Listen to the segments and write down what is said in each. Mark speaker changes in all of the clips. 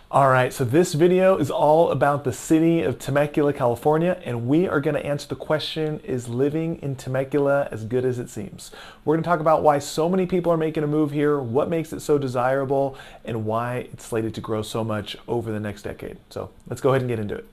Speaker 1: All right, so this video is all about the city of Temecula, California, and we are going to answer the question, is living in Temecula as good as it seems? We're going to talk about why so many people are making a move here, what makes it so desirable, and why it's slated to grow so much over the next decade. So let's go ahead and get into it.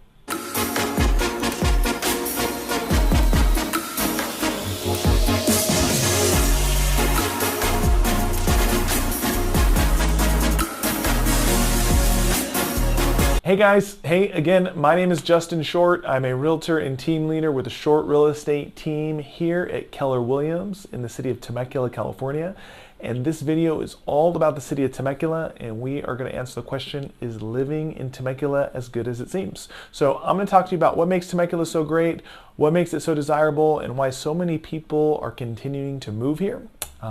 Speaker 1: Hey guys, hey again, my name is Justin Short. I'm a realtor and team leader with the Short Real Estate team here at Keller Williams in the city of Temecula, California. And this video is all about the city of Temecula, and we are going to answer the question, is living in Temecula as good as it seems? So I'm going to talk to you about what makes Temecula so great, what makes it so desirable, and why so many people are continuing to move here.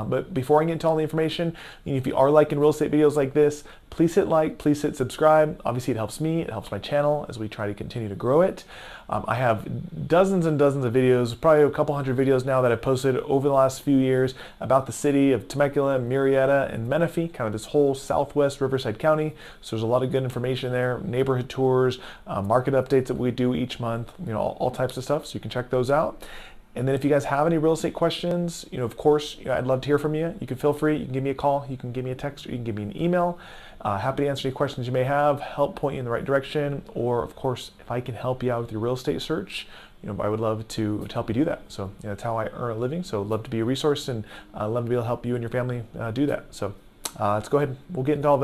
Speaker 1: But before I get into all the information, if you are liking real estate videos like this, please hit like, please hit subscribe. Obviously it helps me, it helps my channel as we try to continue to grow it. I have dozens and dozens of videos, probably a couple hundred videos now that I've posted over the last few years about the city of Temecula, Murrieta, and Menifee, kind of this whole southwest Riverside County. So there's a lot of good information there, neighborhood tours, market updates that we do each month, all types of stuff. So you can check those out. And then if you guys have any real estate questions, of course, I'd love to hear from you. You can feel free, you can give me a call, you can give me a text, or you can give me an email. Happy to answer any questions you may have, help point you in the right direction, or of course, if I can help you out with your real estate search, I would love to help you do that. So that's how I earn a living. So love to be a resource and love to be able to help you and your family do that. So let's go ahead, we'll get into all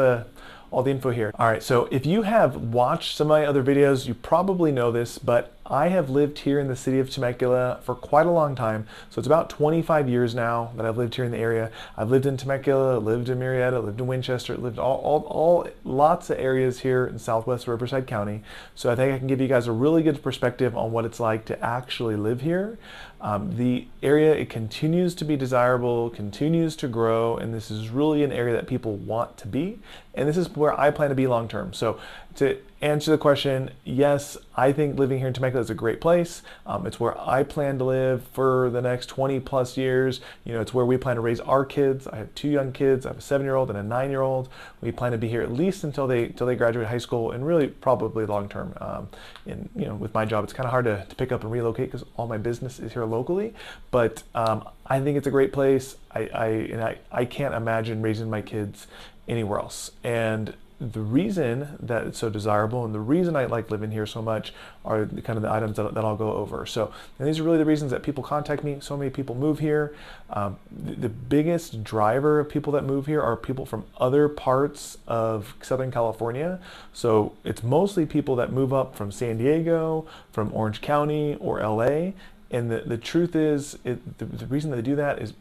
Speaker 1: the info here. All right, so if you have watched some of my other videos, you probably know this, but I have lived here in the city of Temecula for quite a long time. So it's about 25 years now that I've lived here in the area. I've lived in Temecula, lived in Murrieta, lived in Winchester, lived all lots of areas here in southwest Riverside County. So I think I can give you guys a really good perspective on what it's like to actually live here. The area, it continues to be desirable, continues to grow, and this is really an area that people want to be. And this is where I plan to be long term. So to answer the question, yes, I think living here in Temecula is a great place. It's where I plan to live for the next 20 plus years. It's where we plan to raise our kids. I have two young kids. I have a 7-year-old and a 9-year-old. We plan to be here at least until they graduate high school, and really probably long term. With my job, it's kind of hard to pick up and relocate because all my business is here locally. But I think it's a great place. I can't imagine raising my kids anywhere else. And the reason that it's so desirable and the reason I like living here so much are kind of the items that I'll go over. So, and these are really the reasons that people contact me. So many people move here. The biggest driver of people that move here are people from other parts of Southern California. So it's mostly people that move up from San Diego, from Orange County, or LA. And the truth is, the reason that they do that is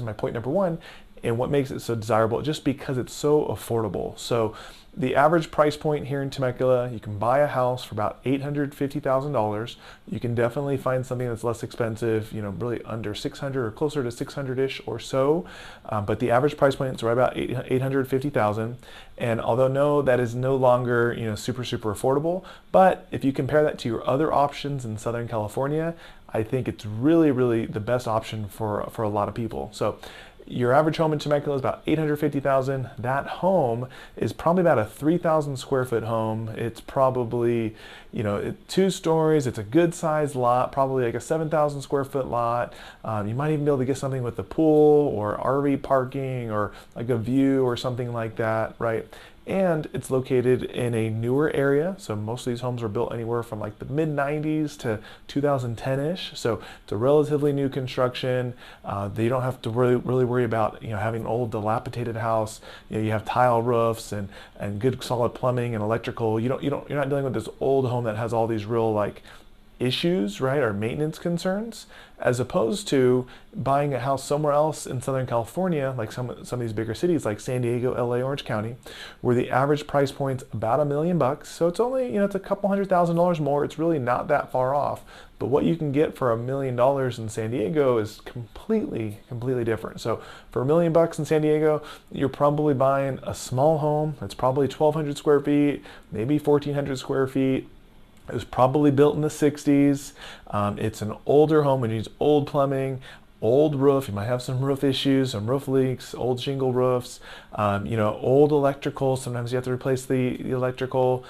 Speaker 1: my point number one, and what makes it so desirable, just because it's so affordable. So the average price point here in Temecula, you can buy a house for about $850,000. You can definitely find something that's less expensive, really under 600 or closer to 600-ish or so. But the average price point is right about $850,000. And although no, that is no longer, super affordable. But if you compare that to your other options in Southern California, I think it's really the best option for a lot of people. So your average home in Temecula is about $850,000. That home is probably about a 3,000 square foot home. It's probably, 2 stories. It's a good sized lot, probably like a 7,000 square foot lot. You might even be able to get something with a pool or RV parking or like a view or something like that, right? And it's located in a newer area. So most of these homes were built anywhere from like the mid 90s to 2010-ish. So it's a relatively new construction. You don't have to really worry about, having an old dilapidated house. You have tile roofs and good solid plumbing and electrical. You're not dealing with this old home that has all these real issues, right, or maintenance concerns, as opposed to buying a house somewhere else in Southern California, like some of these bigger cities like San Diego, LA, Orange County, where the average price point's about $1 million. So it's only, it's a couple $100,000 more. It's really not that far off. But what you can get for $1 million in San Diego is completely different. So for $1 million in San Diego, you're probably buying a small home that's probably 1,200 square feet, maybe 1,400 square feet. It was probably built in the 60s. It's an older home, it needs old plumbing, old roof. You might have some roof issues, some roof leaks, old shingle roofs, old electrical. Sometimes you have to replace the electrical.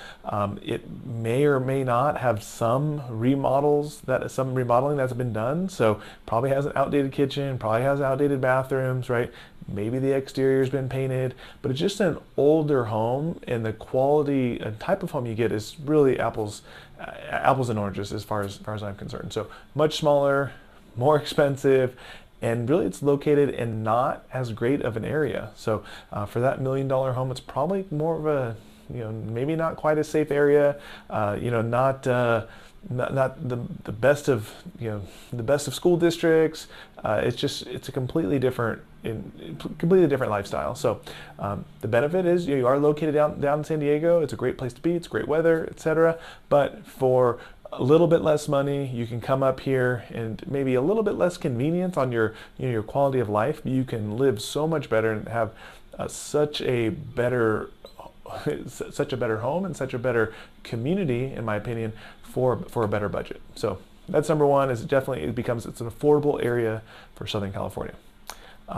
Speaker 1: It may or may not have some remodeling that's been done. So probably has an outdated kitchen, probably has outdated bathrooms, right? Maybe the exterior's been painted, but it's just an older home, and the quality and type of home you get is really apples and oranges as far as I'm concerned. So much smaller, more expensive, and really it's located in not as great of an area. So for that $1 million home, it's probably more of a, maybe not quite a safe area, not the best of school districts. It's a completely different lifestyle. So the benefit is you are located down in San Diego. It's a great place to be. It's great weather, etc. But for a little bit less money, you can come up here, and maybe a little bit less convenience on your quality of life. You can live so much better and have such a better home and such a better community, in my opinion, for a better budget. So that's number one. It's an affordable area for Southern California.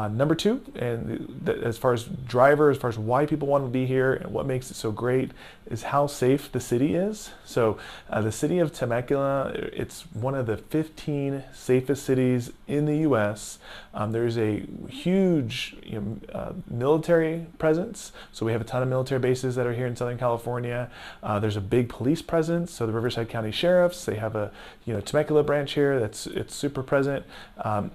Speaker 1: Number two, and as far as why people want to be here and what makes it so great, is how safe the city is. So the city of Temecula, it's one of the 15 safest cities in the U.S. There's a huge military presence. So we have a ton of military bases that are here in Southern California. There's a big police presence. So the Riverside County Sheriffs, they have a Temecula branch here it's super present.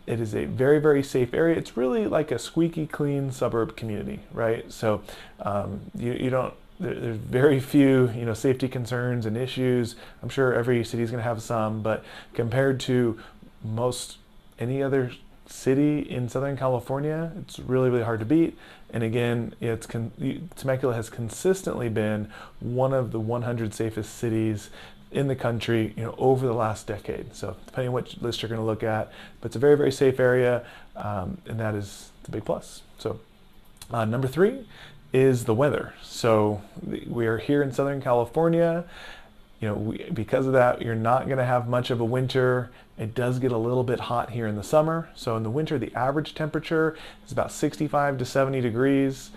Speaker 1: It is a very, very safe area. It's really like a squeaky clean suburb community, right? So there's very few safety concerns and issues. I'm sure every city is going to have some, but compared to most any other city in Southern California, it's really, really hard to beat. And again, Temecula has consistently been one of the 100 safest cities in the country, over the last decade. So depending on which list you're going to look at, but it's a very, very safe area, and that is the big plus. So number three is the weather. So we are here in Southern California. Because of that, you're not going to have much of a winter. It does get a little bit hot here in the summer. So in the winter, the average temperature is about 65 to 70 degrees.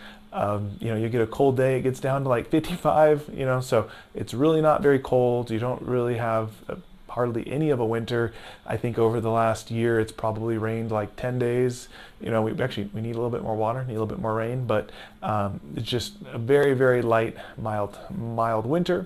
Speaker 1: You get a cold day, it gets down to like 55, so it's really not very cold. You don't really have hardly any of a winter. I think over the last year, it's probably rained like 10 days. We need a little bit more water, need a little bit more rain, but it's just a very, very light, mild winter.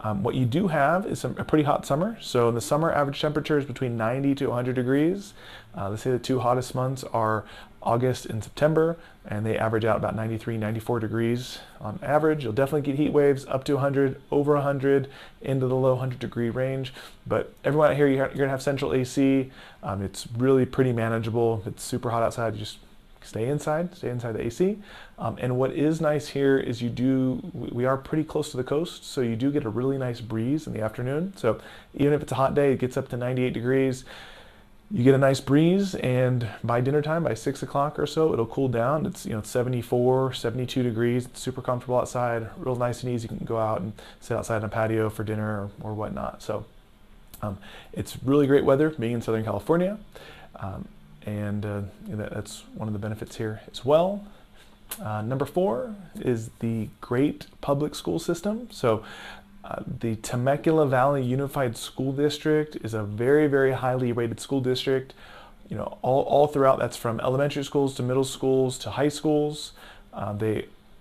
Speaker 1: What you do have is a pretty hot summer. So in the summer, average temperature is between 90 to 100 degrees. Let's say the two hottest months are August and September, and they average out about 93, 94 degrees on average. You'll definitely get heat waves up to 100, over 100, into the low 100-degree range. But everyone out here, you're going to have central AC. It's really pretty manageable. If it's super hot outside, you just stay inside the AC. And what is nice here is we are pretty close to the coast, so you do get a really nice breeze in the afternoon. So even if it's a hot day, it gets up to 98 degrees. You get a nice breeze, and by dinner time, by 6 o'clock or so, it'll cool down. It's 74, 72 degrees. It's super comfortable outside, real nice and easy. You can go out and sit outside on a patio for dinner or whatnot. So it's really great weather being in Southern California. That's one of the benefits here as well. Number four is the great public school system. So the Temecula Valley Unified School District is a very, very highly rated school district. All throughout, that's from elementary schools to middle schools to high schools.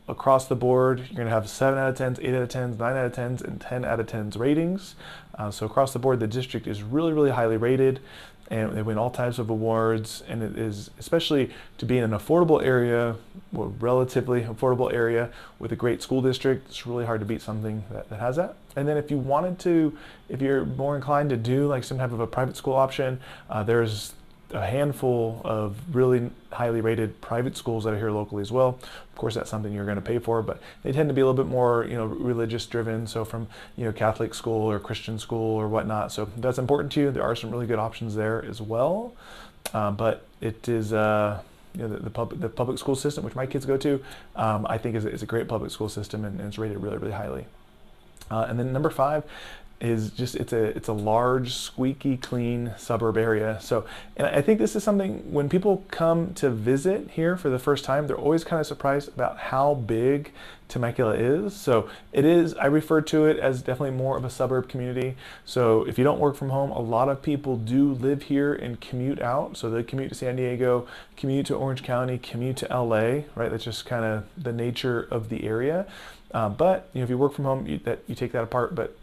Speaker 1: Across the board, you're going to have 7 out of 10s, 8 out of 10s, 9 out of 10s, and 10 out of 10s ratings. So across the board, the district is really, really highly rated, and they win all types of awards. And it is, especially to be in an affordable area, or relatively affordable area with a great school district, it's really hard to beat something that has that. And then if you're more inclined to do like some type of a private school option, there's a handful of really highly rated private schools that are here locally as well. Of course, that's something you're going to pay for, but they tend to be a little bit more, religious driven. So from, Catholic school or Christian school or whatnot. So if that's important to you, there are some really good options there as well. But it is, the public school system, which my kids go to, I think is a great public school system, and it's rated really, really highly. And then number five, is just, it's a large, squeaky clean suburb area. So, and I think this is something when people come to visit here for the first time, they're always kind of surprised about how big Temecula is. So it is, I refer to it as definitely more of a suburb community. So if you don't work from home, a lot of people do live here and commute out. So they commute to San Diego, commute to Orange County, commute to LA, right? That's just kind of the nature of the area. But if you work from home, you take that apart. But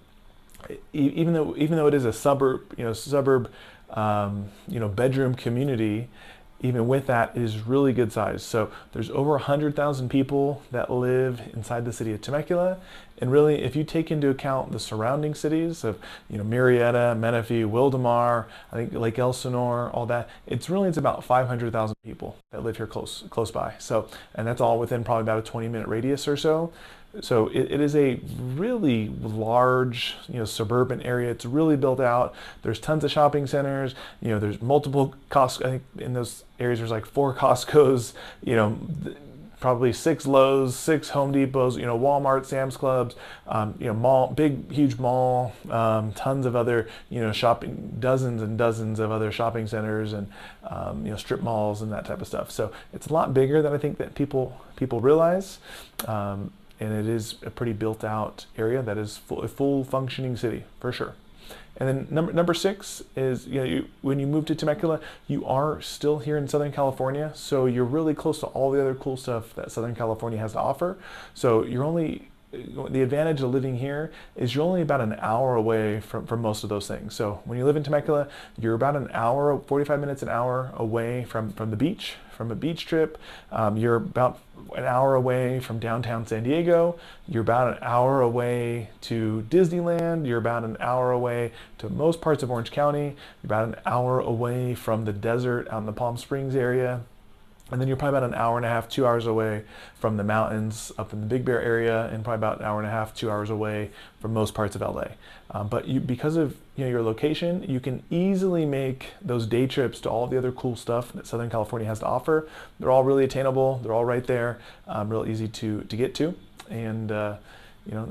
Speaker 1: even though it is a suburb, bedroom community, even with that, it is really good size. So there's over 100,000 people that live inside the city of Temecula. And really, if you take into account the surrounding cities of, Murrieta, Menifee, Wildomar, I think Lake Elsinore, all that, it's about 500,000 people that live here close by. So, and that's all within probably about a 20-minute radius or so. So it is a really large, suburban area. It's really built out. There's tons of shopping centers. There's multiple Costco. I think in those areas there's like 4 Costcos. Probably 6 Lowe's, 6 Home Depots. Walmart, Sam's Clubs. Mall, big, huge mall. Tons of other, shopping, dozens and dozens of other shopping centers and strip malls and that type of stuff. So it's a lot bigger than I think that people realize. And it is a pretty built out area that is a full functioning city for sure. And then number 6 is, when you move to Temecula, you are still here in Southern California. So you're really close to all the other cool stuff that Southern California has to offer. So the advantage of living here is you're only about an hour away from most of those things. So when you live in Temecula, you're about an hour, 45 minutes, an hour away from the beach, from a beach trip. You're about an hour away from downtown San Diego. You're about an hour away to Disneyland. You're about an hour away to most parts of Orange County. You're about an hour away from the desert out in the Palm Springs area. And then you're probably about an hour and a half, 2 hours away from the mountains up in the Big Bear area, and probably about an hour and a half, 2 hours away from most parts of LA. But because of your location, you can easily make those day trips to all the other cool stuff that Southern California has to offer. They're all really attainable. They're all right there, real easy to get to. And I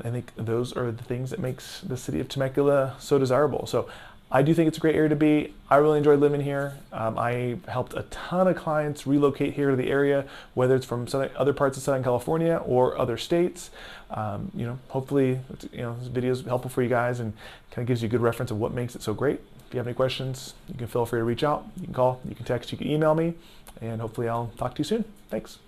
Speaker 1: think those are the things that makes the city of Temecula so desirable. So I do think it's a great area to be. I really enjoy living here. I helped a ton of clients relocate here to the area, whether it's from other parts of Southern California or other states. Hopefully, this video is helpful for you guys and kind of gives you a good reference of what makes it so great. If you have any questions, you can feel free to reach out. You can call, you can text, you can email me, and hopefully I'll talk to you soon. Thanks.